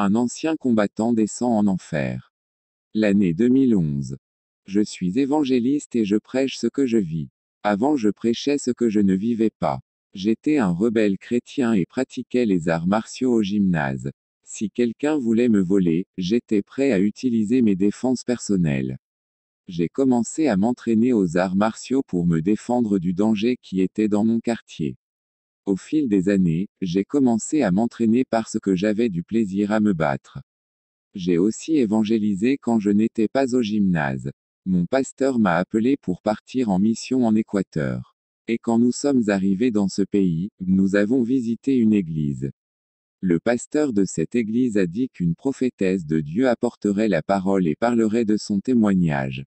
Un ancien combattant descend en enfer. L'année 2011. Je suis évangéliste et je prêche ce que je vis. Avant je prêchais ce que je ne vivais pas. J'étais un rebelle chrétien et pratiquais les arts martiaux au gymnase. Si quelqu'un voulait me voler, j'étais prêt à utiliser mes défenses personnelles. J'ai commencé à m'entraîner aux arts martiaux pour me défendre du danger qui était dans mon quartier. Au fil des années, j'ai commencé à m'entraîner parce que j'avais du plaisir à me battre. J'ai aussi évangélisé quand je n'étais pas au gymnase. Mon pasteur m'a appelé pour partir en mission en Équateur. Et quand nous sommes arrivés dans ce pays, nous avons visité une église. Le pasteur de cette église a dit qu'une prophétesse de Dieu apporterait la parole et parlerait de son témoignage.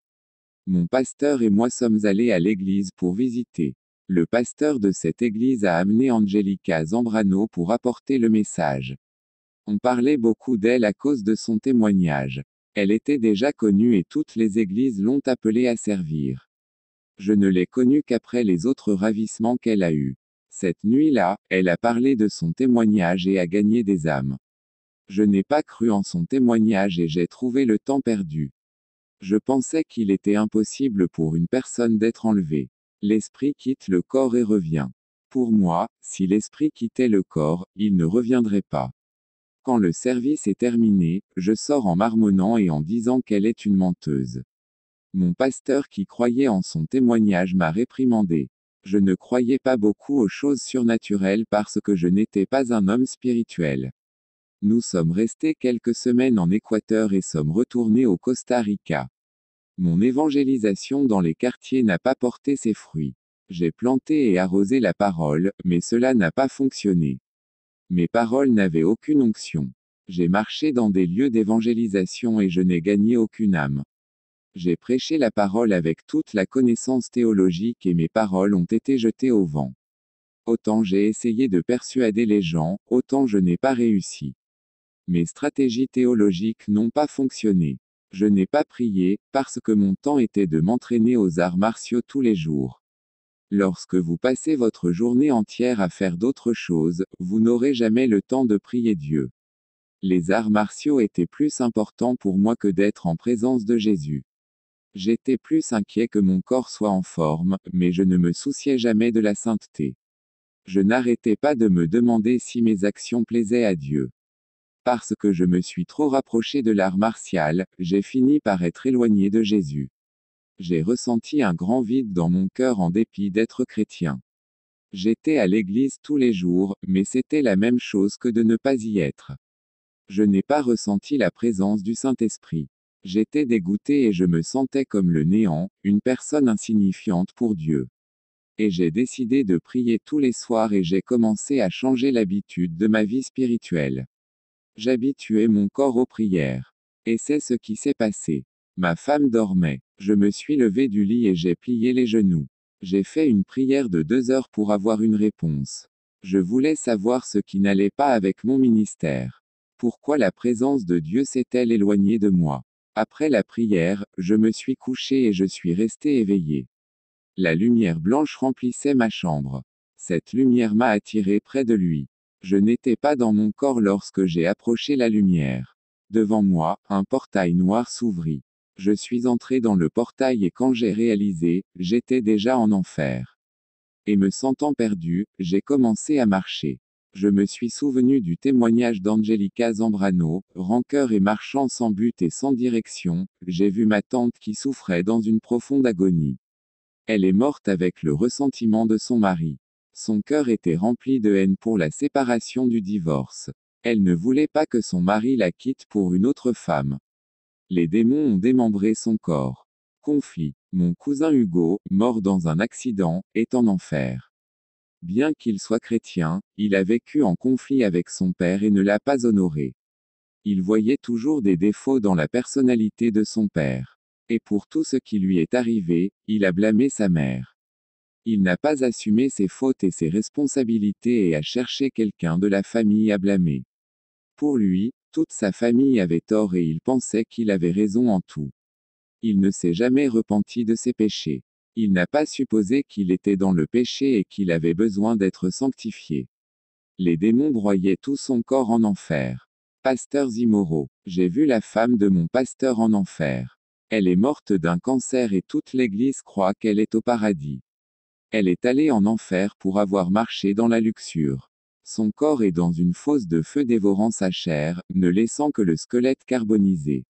Mon pasteur et moi sommes allés à l'église pour visiter. Le pasteur de cette église a amené Angelica Zambrano pour apporter le message. On parlait beaucoup d'elle à cause de son témoignage. Elle était déjà connue et toutes les églises l'ont appelée à servir. Je ne l'ai connue qu'après les autres ravissements qu'elle a eus. Cette nuit-là, elle a parlé de son témoignage et a gagné des âmes. Je n'ai pas cru en son témoignage et j'ai trouvé le temps perdu. Je pensais qu'il était impossible pour une personne d'être enlevée. L'esprit quitte le corps et revient. Pour moi, si l'esprit quittait le corps, il ne reviendrait pas. Quand le service est terminé, je sors en marmonnant et en disant qu'elle est une menteuse. Mon pasteur qui croyait en son témoignage m'a réprimandé. Je ne croyais pas beaucoup aux choses surnaturelles parce que je n'étais pas un homme spirituel. Nous sommes restés quelques semaines en Équateur et sommes retournés au Costa Rica. Mon évangélisation dans les quartiers n'a pas porté ses fruits. J'ai planté et arrosé la parole, mais cela n'a pas fonctionné. Mes paroles n'avaient aucune onction. J'ai marché dans des lieux d'évangélisation et je n'ai gagné aucune âme. J'ai prêché la parole avec toute la connaissance théologique et mes paroles ont été jetées au vent. Autant j'ai essayé de persuader les gens, autant je n'ai pas réussi. Mes stratégies théologiques n'ont pas fonctionné. Je n'ai pas prié, parce que mon temps était de m'entraîner aux arts martiaux tous les jours. Lorsque vous passez votre journée entière à faire d'autres choses, vous n'aurez jamais le temps de prier Dieu. Les arts martiaux étaient plus importants pour moi que d'être en présence de Jésus. J'étais plus inquiet que mon corps soit en forme, mais je ne me souciais jamais de la sainteté. Je n'arrêtais pas de me demander si mes actions plaisaient à Dieu. Parce que je me suis trop rapproché de l'art martial, j'ai fini par être éloigné de Jésus. J'ai ressenti un grand vide dans mon cœur en dépit d'être chrétien. J'étais à l'église tous les jours, mais c'était la même chose que de ne pas y être. Je n'ai pas ressenti la présence du Saint-Esprit. J'étais dégoûté et je me sentais comme le néant, une personne insignifiante pour Dieu. Et j'ai décidé de prier tous les soirs et j'ai commencé à changer l'habitude de ma vie spirituelle. J'habituais mon corps aux prières. Et c'est ce qui s'est passé. Ma femme dormait. Je me suis levé du lit et j'ai plié les genoux. J'ai fait une prière de 2 heures pour avoir une réponse. Je voulais savoir ce qui n'allait pas avec mon ministère. Pourquoi la présence de Dieu s'est-elle éloignée de moi? Après la prière, je me suis couché et je suis resté éveillé. La lumière blanche remplissait ma chambre. Cette lumière m'a attiré près de lui. Je n'étais pas dans mon corps lorsque j'ai approché la lumière. Devant moi, un portail noir s'ouvrit. Je suis entré dans le portail et quand j'ai réalisé, j'étais déjà en enfer. Et me sentant perdu, j'ai commencé à marcher. Je me suis souvenu du témoignage d'Angelica Zambrano, rancœur et marchant sans but et sans direction, j'ai vu ma tante qui souffrait dans une profonde agonie. Elle est morte avec le ressentiment de son mari. Son cœur était rempli de haine pour la séparation du divorce. Elle ne voulait pas que son mari la quitte pour une autre femme. Les démons ont démembré son corps. Conflit. Mon cousin Hugo, mort dans un accident, est en enfer. Bien qu'il soit chrétien, il a vécu en conflit avec son père et ne l'a pas honoré. Il voyait toujours des défauts dans la personnalité de son père. Et pour tout ce qui lui est arrivé, il a blâmé sa mère. Il n'a pas assumé ses fautes et ses responsabilités et a cherché quelqu'un de la famille à blâmer. Pour lui, toute sa famille avait tort et il pensait qu'il avait raison en tout. Il ne s'est jamais repenti de ses péchés. Il n'a pas supposé qu'il était dans le péché et qu'il avait besoin d'être sanctifié. Les démons broyaient tout son corps en enfer. Pasteurs immoraux. J'ai vu la femme de mon pasteur en enfer. Elle est morte d'un cancer et toute l'Église croit qu'elle est au paradis. Elle est allée en enfer pour avoir marché dans la luxure. Son corps est dans une fosse de feu dévorant sa chair, ne laissant que le squelette carbonisé.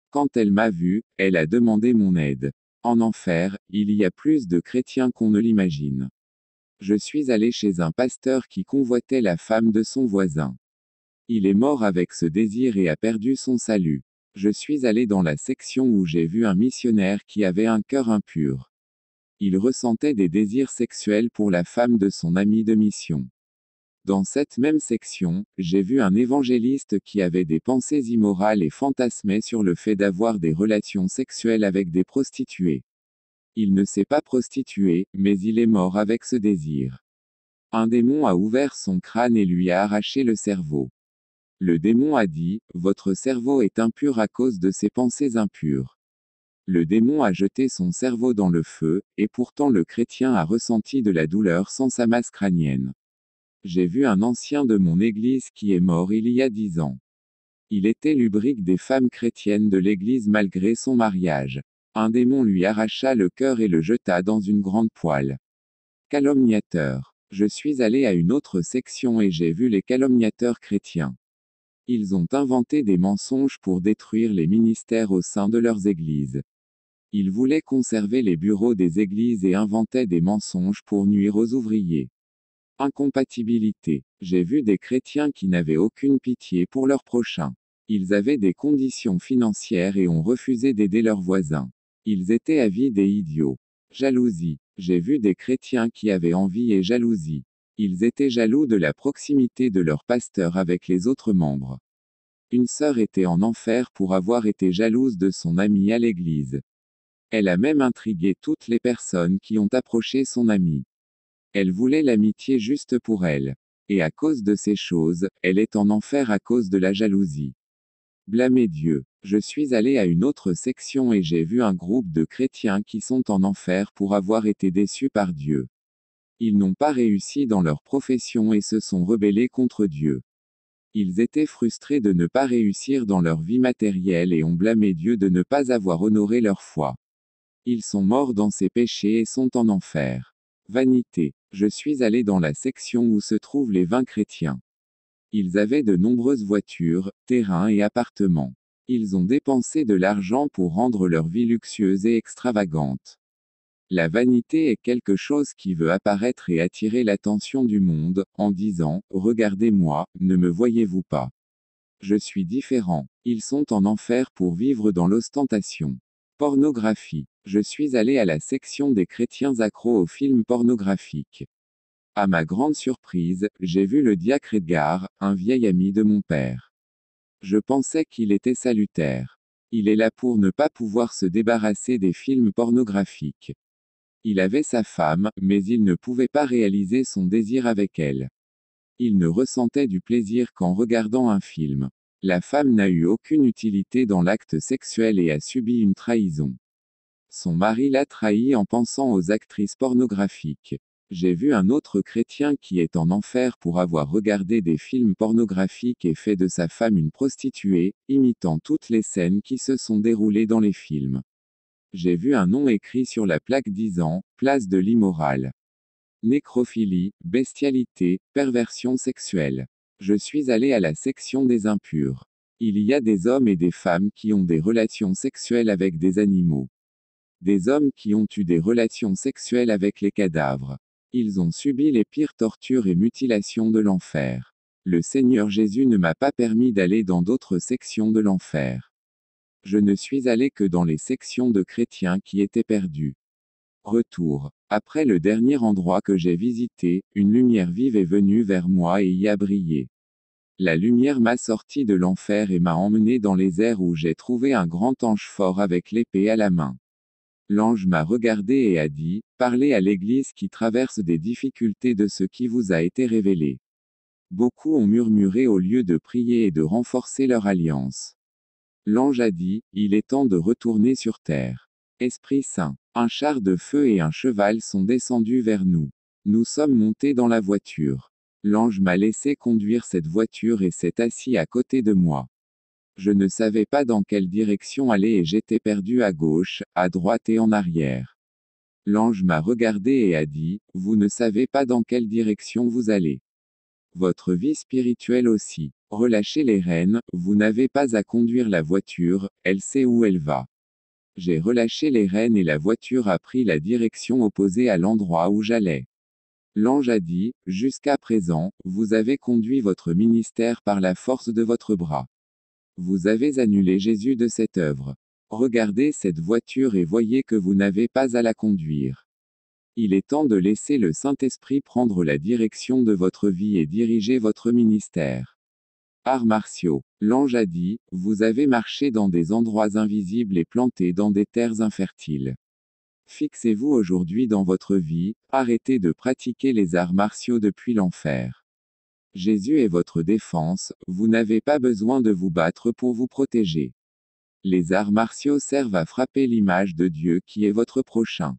Quand elle m'a vu, elle a demandé mon aide. En enfer, il y a plus de chrétiens qu'on ne l'imagine. Je suis allé chez un pasteur qui convoitait la femme de son voisin. Il est mort avec ce désir et a perdu son salut. Je suis allé dans la section où j'ai vu un missionnaire qui avait un cœur impur. Il ressentait des désirs sexuels pour la femme de son ami de mission. Dans cette même section, j'ai vu un évangéliste qui avait des pensées immorales et fantasmait sur le fait d'avoir des relations sexuelles avec des prostituées. Il ne s'est pas prostitué, mais il est mort avec ce désir. Un démon a ouvert son crâne et lui a arraché le cerveau. Le démon a dit, « Votre cerveau est impur à cause de ses pensées impures. » Le démon a jeté son cerveau dans le feu, et pourtant le chrétien a ressenti de la douleur sans sa masse crânienne. J'ai vu un ancien de mon église qui est mort il y a 10 ans. Il était lubrique des femmes chrétiennes de l'église malgré son mariage. Un démon lui arracha le cœur et le jeta dans une grande poêle. Calomniateur. Je suis allé à une autre section et j'ai vu les calomniateurs chrétiens. Ils ont inventé des mensonges pour détruire les ministères au sein de leurs églises. Ils voulaient conserver les bureaux des églises et inventaient des mensonges pour nuire aux ouvriers. Incompatibilité. J'ai vu des chrétiens qui n'avaient aucune pitié pour leurs prochains. Ils avaient des conditions financières et ont refusé d'aider leurs voisins. Ils étaient avides et idiots. Jalousie. J'ai vu des chrétiens qui avaient envie et jalousie. Ils étaient jaloux de la proximité de leur pasteur avec les autres membres. Une sœur était en enfer pour avoir été jalouse de son ami à l'église. Elle a même intrigué toutes les personnes qui ont approché son ami. Elle voulait l'amitié juste pour elle. Et à cause de ces choses, elle est en enfer à cause de la jalousie. Blâmer Dieu. Je suis allé à une autre section et j'ai vu un groupe de chrétiens qui sont en enfer pour avoir été déçus par Dieu. Ils n'ont pas réussi dans leur profession et se sont rebellés contre Dieu. Ils étaient frustrés de ne pas réussir dans leur vie matérielle et ont blâmé Dieu de ne pas avoir honoré leur foi. Ils sont morts dans ces péchés et sont en enfer. Vanité. Je suis allé dans la section où se trouvent les 20 chrétiens. Ils avaient de nombreuses voitures, terrains et appartements. Ils ont dépensé de l'argent pour rendre leur vie luxueuse et extravagante. La vanité est quelque chose qui veut apparaître et attirer l'attention du monde, en disant, « Regardez-moi, ne me voyez-vous pas? Je suis différent. » Ils sont en enfer pour vivre dans l'ostentation. Pornographie. Je suis allé à la section des chrétiens accros aux films pornographiques. À ma grande surprise, j'ai vu le diacre Edgar, un vieil ami de mon père. Je pensais qu'il était salutaire. Il est là pour ne pas pouvoir se débarrasser des films pornographiques. Il avait sa femme, mais il ne pouvait pas réaliser son désir avec elle. Il ne ressentait du plaisir qu'en regardant un film. La femme n'a eu aucune utilité dans l'acte sexuel et a subi une trahison. Son mari l'a trahi en pensant aux actrices pornographiques. J'ai vu un autre chrétien qui est en enfer pour avoir regardé des films pornographiques et fait de sa femme une prostituée, imitant toutes les scènes qui se sont déroulées dans les films. J'ai vu un nom écrit sur la plaque disant « Place de l'immoral ». Nécrophilie, bestialité, perversion sexuelle. Je suis allé à la section des impurs. Il y a des hommes et des femmes qui ont des relations sexuelles avec des animaux. Des hommes qui ont eu des relations sexuelles avec les cadavres. Ils ont subi les pires tortures et mutilations de l'enfer. Le Seigneur Jésus ne m'a pas permis d'aller dans d'autres sections de l'enfer. Je ne suis allé que dans les sections de chrétiens qui étaient perdus. Retour. Après le dernier endroit que j'ai visité, une lumière vive est venue vers moi et y a brillé. La lumière m'a sorti de l'enfer et m'a emmené dans les airs où j'ai trouvé un grand ange fort avec l'épée à la main. L'ange m'a regardé et a dit, « Parlez à l'Église qui traverse des difficultés de ce qui vous a été révélé. » Beaucoup ont murmuré au lieu de prier et de renforcer leur alliance. L'ange a dit, « Il est temps de retourner sur terre. » Esprit Saint. Un char de feu et un cheval sont descendus vers nous. Nous sommes montés dans la voiture. L'ange m'a laissé conduire cette voiture et s'est assis à côté de moi. Je ne savais pas dans quelle direction aller et j'étais perdu à gauche, à droite et en arrière. L'ange m'a regardé et a dit, vous ne savez pas dans quelle direction vous allez. Votre vie spirituelle aussi. Relâchez les rênes, vous n'avez pas à conduire la voiture, elle sait où elle va. J'ai relâché les rênes et la voiture a pris la direction opposée à l'endroit où j'allais. L'ange a dit, jusqu'à présent, vous avez conduit votre ministère par la force de votre bras. Vous avez annulé Jésus de cette œuvre. Regardez cette voiture et voyez que vous n'avez pas à la conduire. Il est temps de laisser le Saint-Esprit prendre la direction de votre vie et diriger votre ministère. Arts martiaux. L'ange a dit, vous avez marché dans des endroits invisibles et planté dans des terres infertiles. Fixez-vous aujourd'hui dans votre vie, arrêtez de pratiquer les arts martiaux depuis l'enfer. Jésus est votre défense, vous n'avez pas besoin de vous battre pour vous protéger. Les arts martiaux servent à frapper l'image de Dieu qui est votre prochain.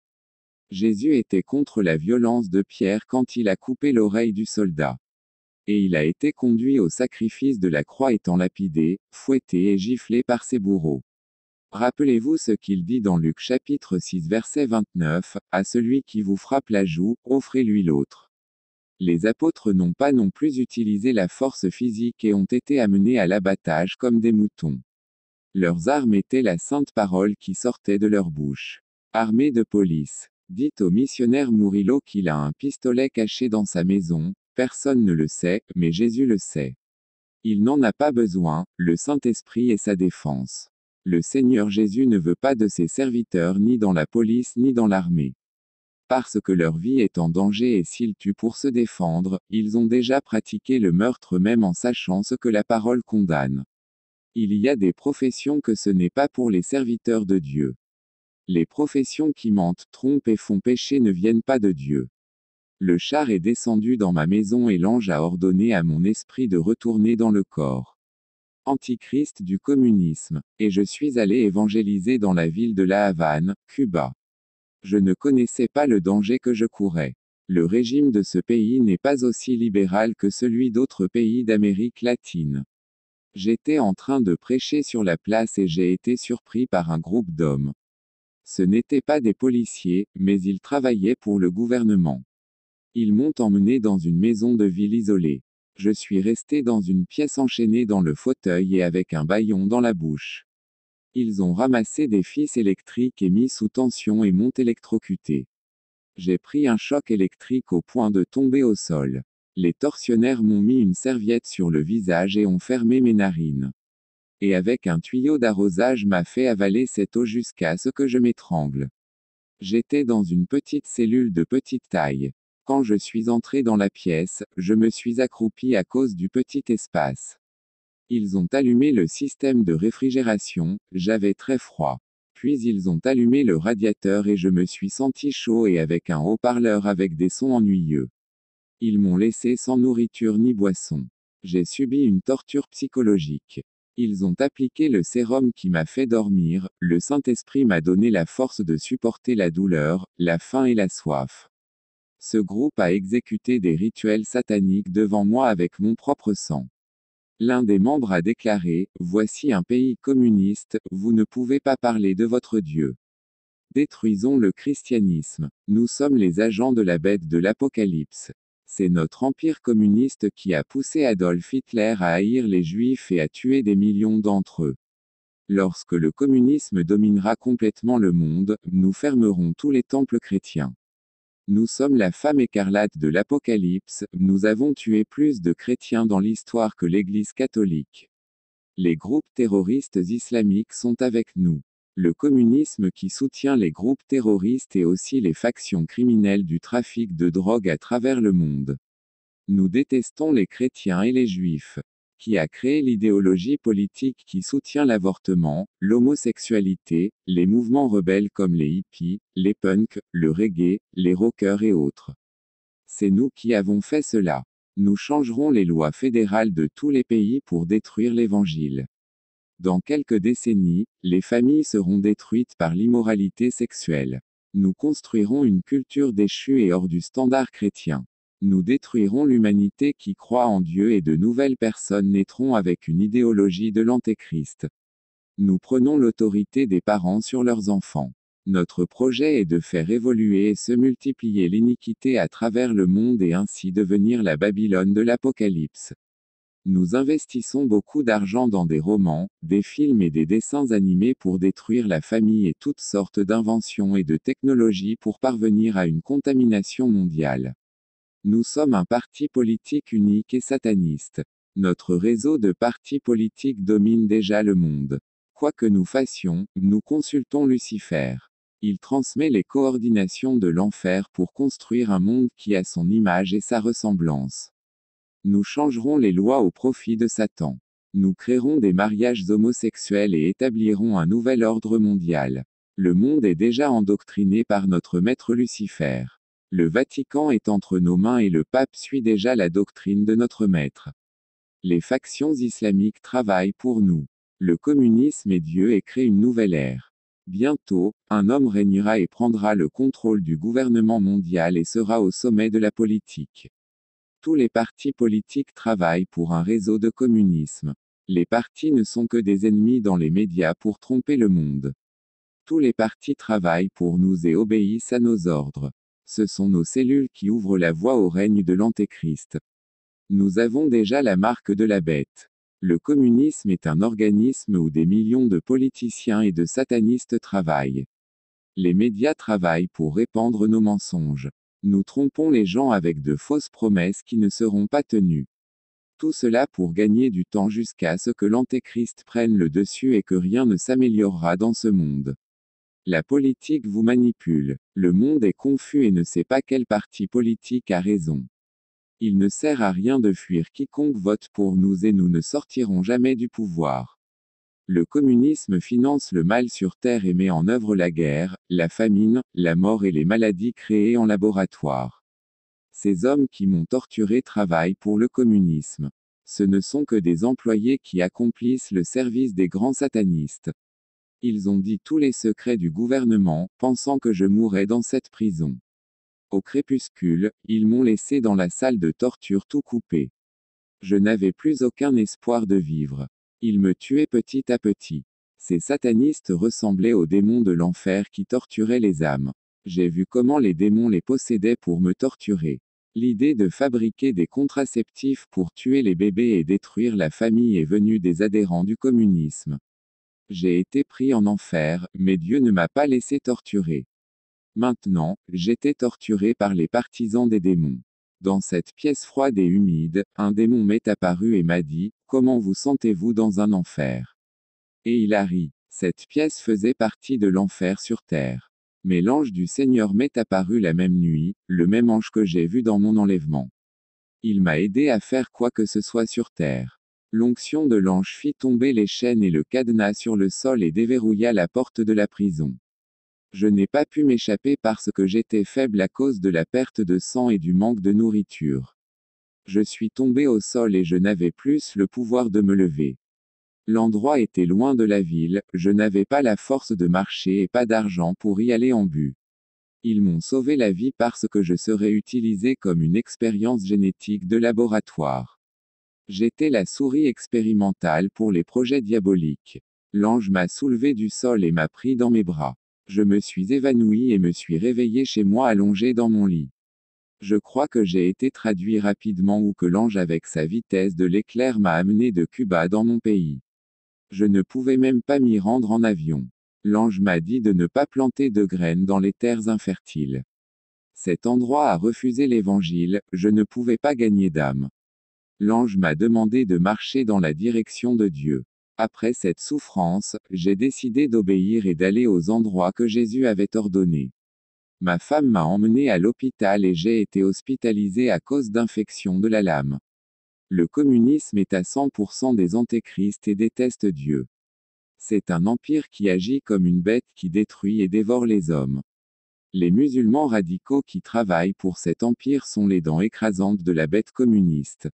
Jésus était contre la violence de Pierre quand il a coupé l'oreille du soldat. Et il a été conduit au sacrifice de la croix étant lapidé, fouetté et giflé par ses bourreaux. Rappelez-vous ce qu'il dit dans Luc chapitre 6 verset 29, à celui qui vous frappe la joue, offrez-lui l'autre. Les apôtres n'ont pas non plus utilisé la force physique et ont été amenés à l'abattage comme des moutons. Leurs armes étaient la sainte parole qui sortait de leur bouche. Armée de police. Dites au missionnaire Murillo qu'il a un pistolet caché dans sa maison, personne ne le sait, mais Jésus le sait. Il n'en a pas besoin, le Saint-Esprit est sa défense. Le Seigneur Jésus ne veut pas de ses serviteurs ni dans la police ni dans l'armée. Parce que leur vie est en danger et s'ils tuent pour se défendre, ils ont déjà pratiqué le meurtre même en sachant ce que la parole condamne. Il y a des professions que ce n'est pas pour les serviteurs de Dieu. Les professions qui mentent, trompent et font pécher ne viennent pas de Dieu. Le char est descendu dans ma maison et l'ange a ordonné à mon esprit de retourner dans le corps. Antichrist du communisme. Et je suis allé évangéliser dans la ville de La Havane, Cuba. Je ne connaissais pas le danger que je courais. Le régime de ce pays n'est pas aussi libéral que celui d'autres pays d'Amérique latine. J'étais en train de prêcher sur la place et j'ai été surpris par un groupe d'hommes. Ce n'étaient pas des policiers, mais ils travaillaient pour le gouvernement. Ils m'ont emmené dans une maison de ville isolée. Je suis resté dans une pièce enchaîné dans le fauteuil et avec un bâillon dans la bouche. Ils ont ramassé des fils électriques et mis sous tension et m'ont électrocuté. J'ai pris un choc électrique au point de tomber au sol. Les tortionnaires m'ont mis une serviette sur le visage et ont fermé mes narines. Et avec un tuyau d'arrosage m'a fait avaler cette eau jusqu'à ce que je m'étrangle. J'étais dans une petite cellule de petite taille. Quand je suis entré dans la pièce, je me suis accroupi à cause du petit espace. Ils ont allumé le système de réfrigération, j'avais très froid. Puis ils ont allumé le radiateur et je me suis senti chaud et avec un haut-parleur avec des sons ennuyeux. Ils m'ont laissé sans nourriture ni boisson. J'ai subi une torture psychologique. Ils ont appliqué le sérum qui m'a fait dormir, le Saint-Esprit m'a donné la force de supporter la douleur, la faim et la soif. Ce groupe a exécuté des rituels sataniques devant moi avec mon propre sang. L'un des membres a déclaré, voici un pays communiste, vous ne pouvez pas parler de votre Dieu. Détruisons le christianisme. Nous sommes les agents de la bête de l'Apocalypse. C'est notre empire communiste qui a poussé Adolf Hitler à haïr les Juifs et à tuer des millions d'entre eux. Lorsque le communisme dominera complètement le monde, nous fermerons tous les temples chrétiens. Nous sommes la femme écarlate de l'Apocalypse, nous avons tué plus de chrétiens dans l'histoire que l'Église catholique. Les groupes terroristes islamiques sont avec nous. Le communisme qui soutient les groupes terroristes et aussi les factions criminelles du trafic de drogue à travers le monde. Nous détestons les chrétiens et les juifs. Qui a créé l'idéologie politique qui soutient l'avortement, l'homosexualité, les mouvements rebelles comme les hippies, les punks, le reggae, les rockers et autres. C'est nous qui avons fait cela. Nous changerons les lois fédérales de tous les pays pour détruire l'Évangile. Dans quelques décennies, les familles seront détruites par l'immoralité sexuelle. Nous construirons une culture déchue et hors du standard chrétien. Nous détruirons l'humanité qui croit en Dieu et de nouvelles personnes naîtront avec une idéologie de l'Antéchrist. Nous prenons l'autorité des parents sur leurs enfants. Notre projet est de faire évoluer et se multiplier l'iniquité à travers le monde et ainsi devenir la Babylone de l'Apocalypse. Nous investissons beaucoup d'argent dans des romans, des films et des dessins animés pour détruire la famille et toutes sortes d'inventions et de technologies pour parvenir à une contamination mondiale. Nous sommes un parti politique unique et sataniste. Notre réseau de partis politiques domine déjà le monde. Quoi que nous fassions, nous consultons Lucifer. Il transmet les coordinations de l'enfer pour construire un monde qui a son image et sa ressemblance. Nous changerons les lois au profit de Satan. Nous créerons des mariages homosexuels et établirons un nouvel ordre mondial. Le monde est déjà endoctriné par notre maître Lucifer. Le Vatican est entre nos mains et le pape suit déjà la doctrine de notre maître. Les factions islamiques travaillent pour nous. Le communisme est Dieu et crée une nouvelle ère. Bientôt, un homme régnera et prendra le contrôle du gouvernement mondial et sera au sommet de la politique. Tous les partis politiques travaillent pour un réseau de communisme. Les partis ne sont que des ennemis dans les médias pour tromper le monde. Tous les partis travaillent pour nous et obéissent à nos ordres. Ce sont nos cellules qui ouvrent la voie au règne de l'Antéchrist. Nous avons déjà la marque de la bête. Le communisme est un organisme où des millions de politiciens et de satanistes travaillent. Les médias travaillent pour répandre nos mensonges. Nous trompons les gens avec de fausses promesses qui ne seront pas tenues. Tout cela pour gagner du temps jusqu'à ce que l'Antéchrist prenne le dessus et que rien ne s'améliorera dans ce monde. La politique vous manipule. Le monde est confus et ne sait pas quel parti politique a raison. Il ne sert à rien de fuir quiconque vote pour nous et nous ne sortirons jamais du pouvoir. Le communisme finance le mal sur Terre et met en œuvre la guerre, la famine, la mort et les maladies créées en laboratoire. Ces hommes qui m'ont torturé travaillent pour le communisme. Ce ne sont que des employés qui accomplissent le service des grands satanistes. Ils ont dit tous les secrets du gouvernement, pensant que je mourrais dans cette prison. Au crépuscule, ils m'ont laissé dans la salle de torture tout coupé. Je n'avais plus aucun espoir de vivre. Ils me tuaient petit à petit. Ces satanistes ressemblaient aux démons de l'enfer qui torturaient les âmes. J'ai vu comment les démons les possédaient pour me torturer. L'idée de fabriquer des contraceptifs pour tuer les bébés et détruire la famille est venue des adhérents du communisme. J'ai été pris en enfer, mais Dieu ne m'a pas laissé torturer. Maintenant, j'étais torturé par les partisans des démons. Dans cette pièce froide et humide, un démon m'est apparu et m'a dit, « Comment vous sentez-vous dans un enfer ?» Et il a ri. Cette pièce faisait partie de l'enfer sur terre. Mais l'ange du Seigneur m'est apparu la même nuit, le même ange que j'ai vu dans mon enlèvement. Il m'a aidé à faire quoi que ce soit sur terre. L'onction de l'ange fit tomber les chaînes et le cadenas sur le sol et déverrouilla la porte de la prison. Je n'ai pas pu m'échapper parce que j'étais faible à cause de la perte de sang et du manque de nourriture. Je suis tombé au sol et je n'avais plus le pouvoir de me lever. L'endroit était loin de la ville, je n'avais pas la force de marcher et pas d'argent pour y aller en but. Ils m'ont sauvé la vie parce que je serais utilisé comme une expérience génétique de laboratoire. J'étais la souris expérimentale pour les projets diaboliques. L'ange m'a soulevé du sol et m'a pris dans mes bras. Je me suis évanoui et me suis réveillé chez moi allongé dans mon lit. Je crois que j'ai été traduit rapidement ou que l'ange avec sa vitesse de l'éclair m'a amené de Cuba dans mon pays. Je ne pouvais même pas m'y rendre en avion. L'ange m'a dit de ne pas planter de graines dans les terres infertiles. Cet endroit a refusé l'évangile, je ne pouvais pas gagner d'âme. L'ange m'a demandé de marcher dans la direction de Dieu. Après cette souffrance, j'ai décidé d'obéir et d'aller aux endroits que Jésus avait ordonnés. Ma femme m'a emmené à l'hôpital et j'ai été hospitalisé à cause d'infection de la lame. Le communisme est à 100% des antéchrists et déteste Dieu. C'est un empire qui agit comme une bête qui détruit et dévore les hommes. Les musulmans radicaux qui travaillent pour cet empire sont les dents écrasantes de la bête communiste.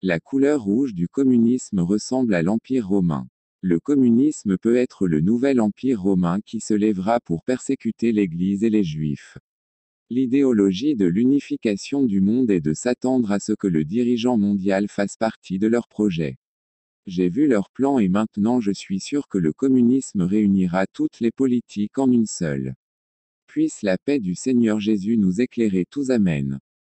La couleur rouge du communisme ressemble à l'Empire romain. Le communisme peut être le nouvel empire romain qui se lèvera pour persécuter l'Église et les Juifs. L'idéologie de l'unification du monde est de s'attendre à ce que le dirigeant mondial fasse partie de leur projet. J'ai vu leur plan et maintenant je suis sûr que le communisme réunira toutes les politiques en une seule. Puisse la paix du Seigneur Jésus nous éclairer tous. Amen.